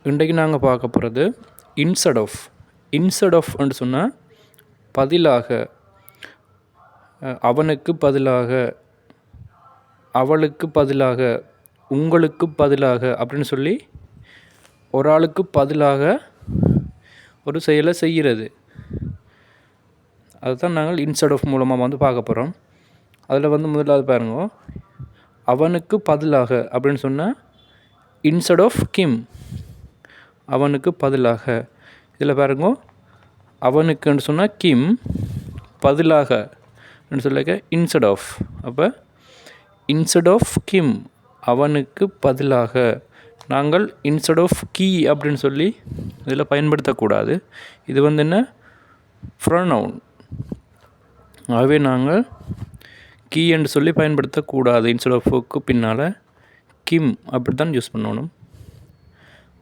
இன்றைக்கு நாங்கள் பார்க்க போகிறது இன்ஸ்டெட் ஆஃப். இன்ஸ்டெட் ஆஃப் என்று சொன்னால் பதிலாக, அவனுக்கு பதிலாக, அவளுக்கு பதிலாக, உங்களுக்கு பதிலாக அப்படின்னு சொல்லி ஒரு ஆளுக்கு பதிலாக ஒரு செயலை செய்கிறது. அதுதான் நாங்கள் இன்ஸ்டெட் ஆஃப் மூலமாக வந்து பார்க்க போகிறோம். அதில் வந்து முதலாவது பாருங்க, அவனுக்கு பதிலாக அப்படின்னு சொன்னால் இன்ஸ்டெட் ஆஃப் கிம், அவனுக்கு பதிலாக. இதில் பாருங்க, அவனுக்குன்னு சொன்னால் கிம், பதிலாக சொல்லிக்க இன்ஸ்டெட் ஆஃப். அப்போ இன்ஸ்டெட் ஆஃப் கிம், அவனுக்கு பதிலாக. நாங்கள் இன்ஸ்டெட் ஆஃப் கீ அப்படின்னு சொல்லி இதில் பயன்படுத்தக்கூடாது. இது வந்து என்ன, ப்ரொனவுன். ஆகவே நாங்கள் கீ என்று சொல்லி பயன்படுத்தக்கூடாது. இன்ஸ்டெட் ஆஃப்க்கு பின்னால் கிம் அப்படி தான் யூஸ் பண்ணணும்.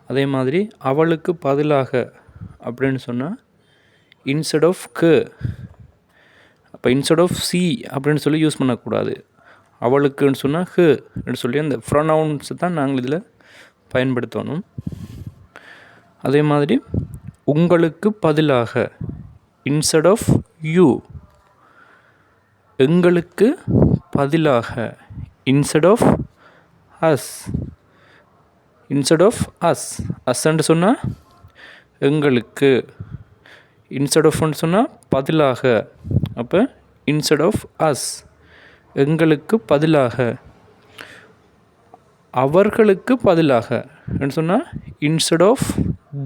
அதே மாதிரி அவளுக்கு பதிலாக அப்படின்னு சொன்னால் இன்ஸ்டெட் ஆஃப் க. அப்போ இன்ஸ்டெட் ஆஃப் சி அப்படின்னு சொல்லி யூஸ் பண்ணக்கூடாது. அவளுக்குன்னு சொன்னால் ஹ அப்படின்னு சொல்லி அந்த ப்ரொனவுன்ஸ் தான் நாங்கள் இதில் பயன்படுத்தணும். அதே மாதிரி உங்களுக்கு பதிலாக இன்ஸ்டெட் ஆஃப் யூ, எங்களுக்கு பதிலாக instead of us, instead of us. அஸ்ன்னு சொன்னால் எங்களுக்கு, இன்ஸ்டெட் ஆஃப்னு சொன்னால் பதிலாக. அப்போ இன்ஸ்டெட் ஆஃப் அஸ், எங்களுக்கு பதிலாக. அவர்களுக்கு பதிலாக என்று சொன்னால் instead of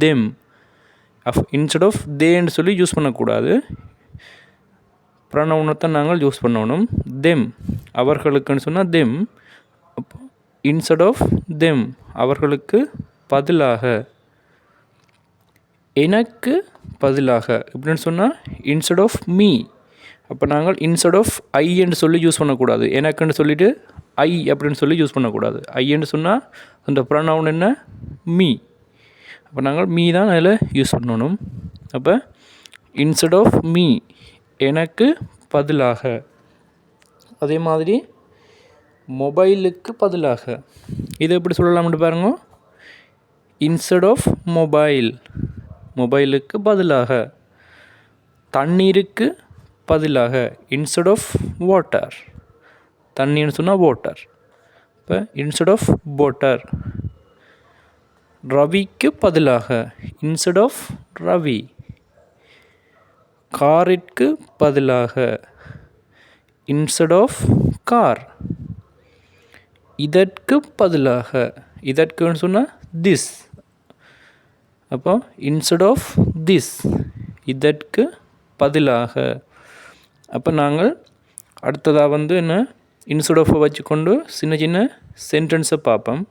them. Instead of தேன்னு சொல்லி யூஸ் பண்ணக்கூடாது. ப்ரொனவுனை தான் நாங்கள் யூஸ் பண்ணணும். தெம், அவர்களுக்குன்னு சொன்னால் தெம். அப்போ இன்ஸ்டெட் ஆஃப் தெம், அவர்களுக்கு பதிலாக. எனக்கு பதிலாக இப்படின்னு சொன்னால் இன்ஸ்டெட் ஆஃப் மீ. அப்போ நாங்கள் இன்ஸ்டெட் ஆஃப் ஐ என்று சொல்லி யூஸ் பண்ணக்கூடாது. எனக்குன்னு சொல்லிவிட்டு ஐ அப்படின்னு சொல்லி யூஸ் பண்ணக்கூடாது. ஐன்னு சொன்னால் அந்த ப்ரொனவுன் என்ன, மீ. அப்போ நாங்கள் மீ தான் அதில் யூஸ் பண்ணணும். அப்போ இன்ஸ்டெட் ஆஃப் மீ, எனக்கு பதிலாக. அதே மாதிரி மொபைலுக்கு பதிலாக இதை எப்படி சொல்லலாம்னு பாருங்க. இன்ஸ்டெட் ஆஃப் மொபைல், மொபைலுக்கு பதிலாக. தண்ணீருக்கு பதிலாக இன்ஸ்டெட் ஆஃப் வாட்டர், தண்ணின்னு சொன்னால் வாட்டர். இப்போ இன்ஸ்டெட் ஆஃப் வாட்டர். ரவிக்கு பதிலாக இன்ஸ்டெட் ஆஃப் ரவி. காரிற்கு பதிலாக இன்ஸ்டெட் ஆஃப் கார். இதற்கு பதிலாக, இதற்குன்னு சொன்னால் திஸ். அப்போ இன்ஸ்டெட் ஆஃப் திஸ், இதற்கு பதிலாக. அப்போ நாங்கள் அடுத்ததாக வந்து என்ன, இன்ஸ்டெட் ஆஃப் வச்சுக்கொண்டு சின்ன சின்ன சென்டென்ஸை பார்ப்போம்.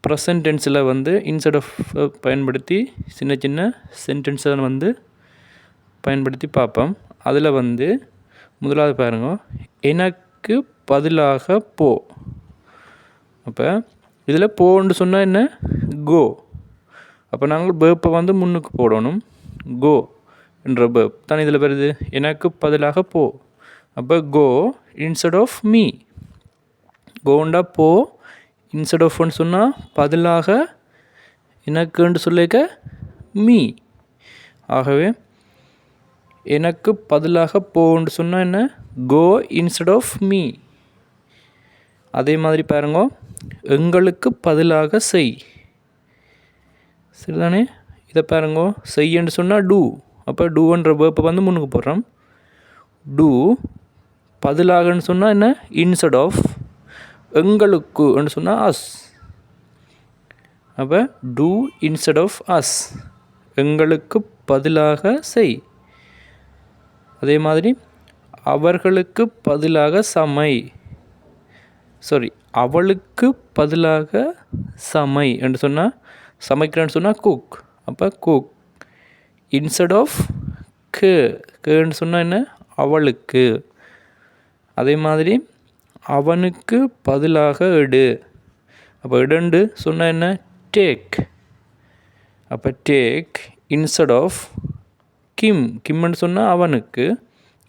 ப்ரெசன்ட் டென்ஸில் வந்து இன்ஸ்டெட் ஆஃப் பயன்படுத்தி சின்ன சின்ன சென்டென்ஸை வந்து பயன்படுத்தி பார்ப்போம். அதில் வந்து முதலாவது பாருங்க, எனக்கு பதிலாக போ. அப்போ இதில் போன்னு சொன்னால் என்ன, கோ. அப்போ நாங்கள் பேர்ப்பை வந்து முன்னுக்கு போடணும். கோ என்ற பேர்ப் தான் இதில் வருது. எனக்கு பதிலாக போ. அப்போ கோ இன்ஸ்டெட் ஆஃப் மீ. கோண்டா போ, இன்ஸ்டெட் ஆஃப்னு சொன்னால் பதிலாக, எனக்குன்னு சொல்லிக்க மீ. ஆகவே எனக்கு பதிலாக போன்னு சொன்னால் என்ன, கோ இன்ஸ்டெட் ஆஃப் மீ. அதே மாதிரி பாருங்க, எங்களுக்கு பதிலாக செய். சரிதானே? இதை பாருங்க, செய்யன்னு சொன்னால் டூ. அப்போ டூன்ற வேர்ப்பை வந்து முன்னுக்கு போடுறோம். டூ பதிலாகன்னு சொன்னால் என்ன, இன்ஸ்டெட் ஆஃப். எங்களுக்குன்னு சொன்னால் அஸ். அப்போ டூ இன்ஸ்டெட் ஆஃப் அஸ், எங்களுக்கு பதிலாக செய். அதே மாதிரி அவர்களுக்கு பதிலாக சமை. அவளுக்கு பதிலாக சமை என்று சொன்னால், சமைக்கிறேன்னு சொன்னால் குக். அப்போ குக் இன்ஸ்டெட் ஆஃப் கேன்னு சொன்னால் என்ன, அவளுக்கு. அதே மாதிரி அவனுக்கு பதிலாக எடு. அப்போ எடுண்டு சொன்னால் என்ன, டேக். அப்போ டேக் இன்ஸ்டெட் ஆஃப் கிம். கிம்னு சொன்னால் அவனுக்கு.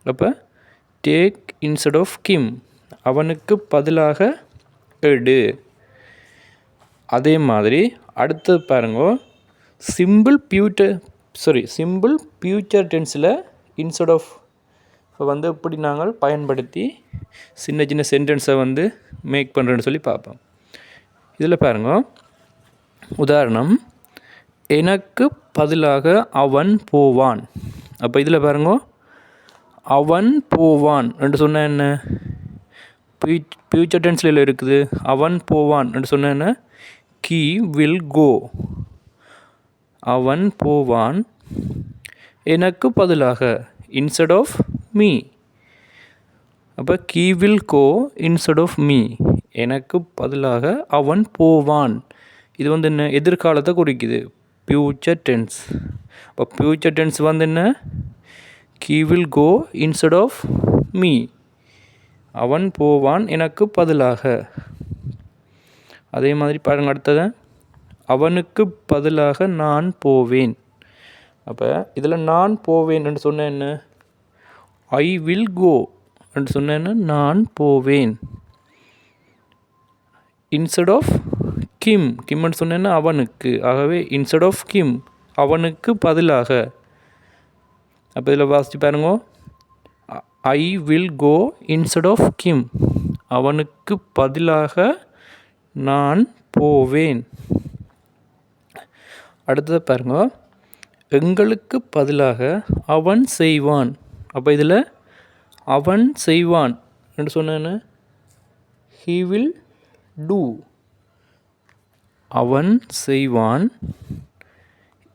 அப்போ டேக் இன்ஸ்டெட் ஆஃப் கிம், அவனுக்கு பதிலாக எடு. அதே மாதிரி அடுத்தது பாருங்க, சிம்பிள் ஃபியூச்சர் டென்ஸில் இன்ஸ்டெட் ஆஃப் வந்து இப்படி நாங்கள் பயன்படுத்தி சின்ன சின்ன சென்டென்ஸை வந்து மேக் பண்ணுறேன்னு சொல்லி பார்ப்போம். இதில் பாருங்க, உதாரணம், எனக்கு பதிலாக அவன் போவான். அப்போ இதில் பாருங்க, அவன் போவான் என்று சொன்ன என்ன, ஃபியூச்சர் டென்ஸில் இருக்குது. அவன் போவான் என்று சொன்ன என்ன, he will go. அவன் போவான் எனக்கு பதிலாக, instead of me. அப்போ he will go instead of me. எனக்கு பதிலாக அவன் போவான். இது வந்து என்ன, எதிர்காலத்தை குறிக்குது, ஃபியூச்சர் டென்ஸ். அப்போ ஃபியூச்சர் டென்ஸ் வந்து என்ன, he will go instead of me. அவன் போவான் எனக்கு பதிலாக. அதே மாதிரி பாருங்க, அடுத்தது, அவனுக்கு பதிலாக நான் போவேன். அப்போ இதில் நான் போவேன் என்று சொன்ன என்ன, ஐ வில் கோ என்று சொன்ன என்ன, நான் போவேன். இன்ஸ்டெட் ஆஃப் கிம், கிம்னு சொன்ன என்ன, அவனுக்கு. ஆகவே இன்ஸ்டெட் ஆஃப் கிம், அவனுக்கு பதிலாக. அப்போ இதில் வாசித்து பாருங்க, I will go instead of him, அவனுக்கு பதிலாக நான் போவேன். அடுத்தது பாருங்க, எங்களுக்கு பதிலாக அவன் செய்வான். அப்போ இதில் அவன் செய்வான் என்று சொன்ன he will do. அவன் செய்வான்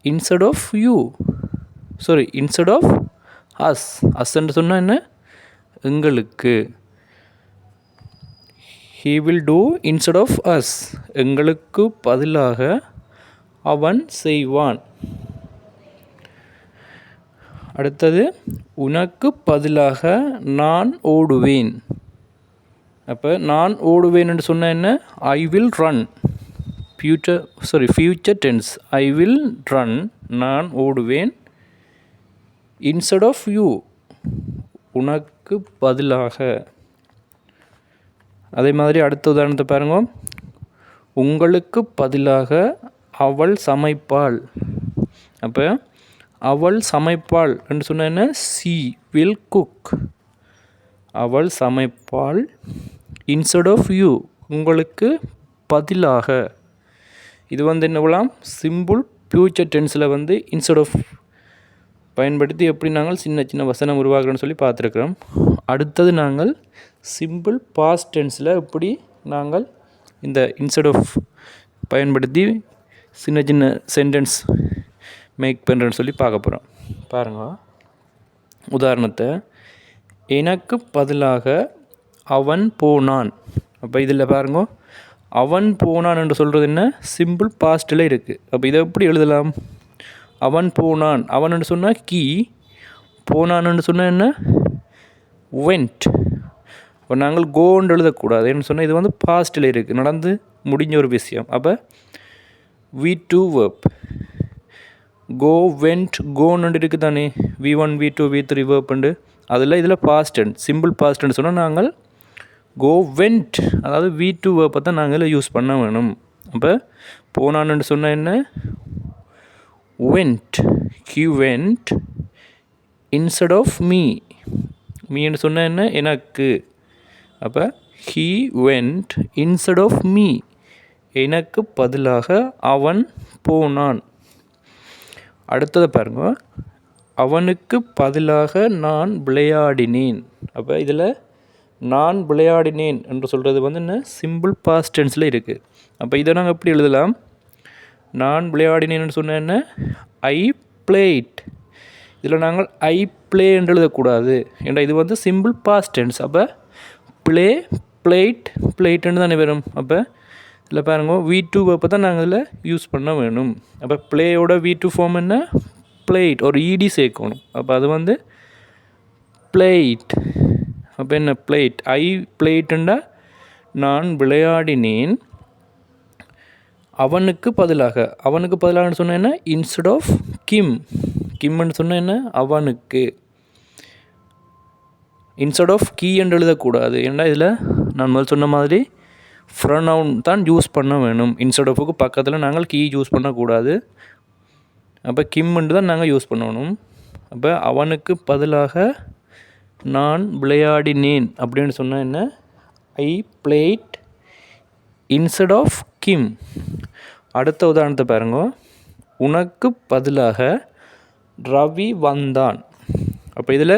instead of you, instead of us. us என்று சொன்ன என்ன, எங்களுக்கு. he will do instead of us, எங்களுக்கு பதிலாக அவன் செய்வான். அடுத்தது, உனக்கு பதிலாக நான் ஓடுவேன். அப்போ நான் ஓடுவேன் என்று சொன்ன என்ன, I will run. Future tense, I will run, நான் ஓடுவேன். இன்ஸ்டெட் ஆஃப் யூ, உனக்கு பதிலாக. அதே மாதிரி அடுத்த உதாரணத்தை பாருங்க, உங்களுக்கு பதிலாக அவள் சமைப்பாள். அப்போ அவள் சமைப்பாள் என்று சொன்ன என்ன, she will cook. அவள் சமைப்பாள் instead of you, உங்களுக்கு பதிலாக. இது வந்து என்னவெல்லாம், சிம்பிள் ஃபியூச்சர் டென்ஸில் வந்து இன்ஸ்டெட் ஆஃப் பயன்படுத்தி எப்படி நாங்கள் சின்ன சின்ன வசனம் உருவாக்குறோன்னு சொல்லி பார்த்துருக்குறோம். அடுத்தது நாங்கள் சிம்பிள் பாஸ்ட் டென்ஸில் எப்படி நாங்கள் இந்த இன்ஸ்டெட் ஆஃப் பயன்படுத்தி சின்ன சின்ன சென்டென்ஸ் மேக் பண்ணுறேன்னு சொல்லி பார்க்க போகிறோம். பாருங்கள், உதாரணத்தை, எனக்கு பதிலாக அவன் போனான். அப்போ இதில் பாருங்க, அவன் போனான் என்று சொல்கிறது என்ன, சிம்பிள் பாஸ்ட்டில் இருக்குது. அப்போ இதை எப்படி எழுதலாம், அவன் போனான், அவன் என்று சொன்னால் கீ, போனான் என்று சொன்னால் என்ன, வெண்ட். இப்போ நாங்கள் கோன்னு எழுதக்கூடாது, என்ன சொன்னால் இது வந்து பாஸ்ட்டில் இருக்குது, நடந்து முடிஞ்ச ஒரு விஷயம். அப்போ V2 verb, go, went, gone இருக்குது தானே, V1 V2 V3 verb உண்டு. அதில் இதில் past tense, simple past tense சொன்னால் நாங்கள் go went, அதாவது V2 verb தான் நாங்கள் யூஸ் பண்ண வேணும். அப்போ போனான்னு சொன்னால் என்ன, went, he went instead of me. மீன்னு சொன்னால் என்ன, எனக்கு. அப்போ he went instead of me, எனக்கு பதிலாக அவன் போனான். அடுத்தது பாருங்க, அவனுக்கு பதிலாக நான் விளையாடினேன். அப்போ இதில் நான் விளையாடினேன் என்று சொல்கிறது வந்து என்ன, சிம்பிள் பாஸ்ட் டென்ஸில் இருக்குது. அப்போ இதை நாங்கள் எப்படி எழுதலாம், நான் விளையாடினேன்னு சொன்ன என்ன, ஐ பிளேட். இதில் நாங்கள் ஐ பிளே என்று எழுதக்கூடாது, ஏன்னா இது வந்து சிம்பிள் பாஸ்ட் டென்ஸ். அப்போ பிளே, பிளேட், பிளேட்டுன்னு தானே வரும். அப்போ இதில் பாருங்க, V2 அப்போ தான் நாங்கள் இதில் யூஸ் பண்ண வேணும். அப்போ பிளேயோட V2 ஃபார்ம் என்ன, பிளேட், ஒரு ED சேர்க்கணும். அப்போ அது வந்து பிளேட். அப்போ என்ன, பிளேட், ஐ பிளேட்டுண்டா நான் விளையாடினேன். அவனுக்கு பதிலாக, அவனுக்கு பதிலாக சொன்ன என்ன, இன்ஸ்டெட் ஆஃப் கிம், கிம்னு சொன்ன என்ன, அவனுக்கு. இன்ஸ்டெட் ஆஃப் கீ என்று எழுதக்கூடாது, ஏன்னா இதில் நான் முதல் சொன்ன மாதிரி ப்ரொனவுன் தான் யூஸ் பண்ண வேணும். இன்ஸ்டெட் ஆஃபுக்கு பக்கத்தில் நாங்கள் கீ யூஸ் பண்ணக்கூடாது. அப்போ கிம்முன்னு தான் நாங்கள் யூஸ் பண்ணணும். அப்போ அவனுக்கு பதிலாக நான் விளையாடினேன் அப்படின்னு சொன்னால் என்ன? ஐ பிளேட் இன்ஸ்டெட் ஆஃப் கிம். அடுத்த உதாரணத்தை பாருங்க. உனக்கு பதிலாக ரவி வந்தான். அப்போ இதில்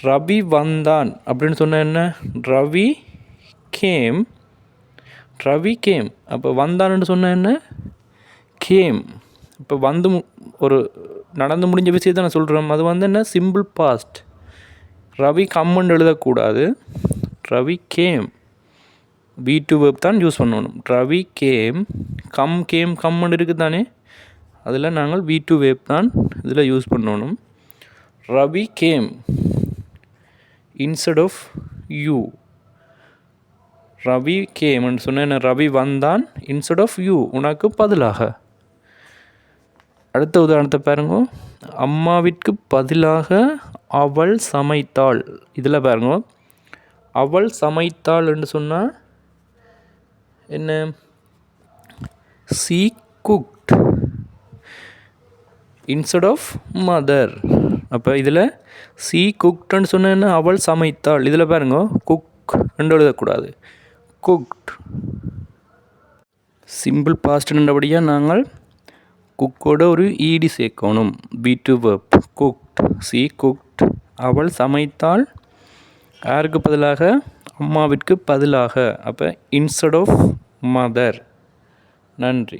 ரவி வந்தான் அப்படின்னு சொன்னால் என்ன? ரவி கேம். ரவி கேம். அப்போ வந்தான்னு சொன்னால் என்ன? கேம். இப்போ வந்து ஒரு நடந்து முடிஞ்ச விஷயத்தை நான் சொல்கிறேன். அது வந்து என்ன? Simple past. ரவி கம்முன்னு எழுதக்கூடாது. ரவி கேம். V2 வேர்ப் தான் யூஸ் பண்ணணும். ரவி கேம். கேம் கம்முன்னு இருக்குது தானே, அதில் நாங்கள் V2 வேர்ப் தான் இதில் யூஸ் பண்ணணும். Ravi came instead of you. Ravi கேம்னு சொன்ன ரவி வந்தான் இன்ஸ்டெட் ஆஃப் யூ, உனக்கு பதிலாக. அடுத்த உதாரணத்தை பாருங்க. அம்மாவிற்கு பதிலாக அவள் சமைத்தாள். இதில் பாருங்க, அவள் சமைத்தாள் என்று சொன்னால் என்ன? she cooked instead of mother. அப்போ இதில் she cookedன்னு சொன்ன என்ன? அவள் சமைத்தாள். இதில் பாருங்க, குக் என்று எழுதக்கூடாது, குக்ட். சிம்பிள் பாஸ்ட் என்றபடியாக நாங்கள் குக்கோட ஒரு ஈடி சேர்க்கணும். V2 verb cooked. she cooked. அவள் சமைத்தாள். யாருக்கு பதிலாக? அம்மாவிற்கு பதிலாக. அப்போ இன்ஸ்டெட் ஆஃப் மதர். நன்றி.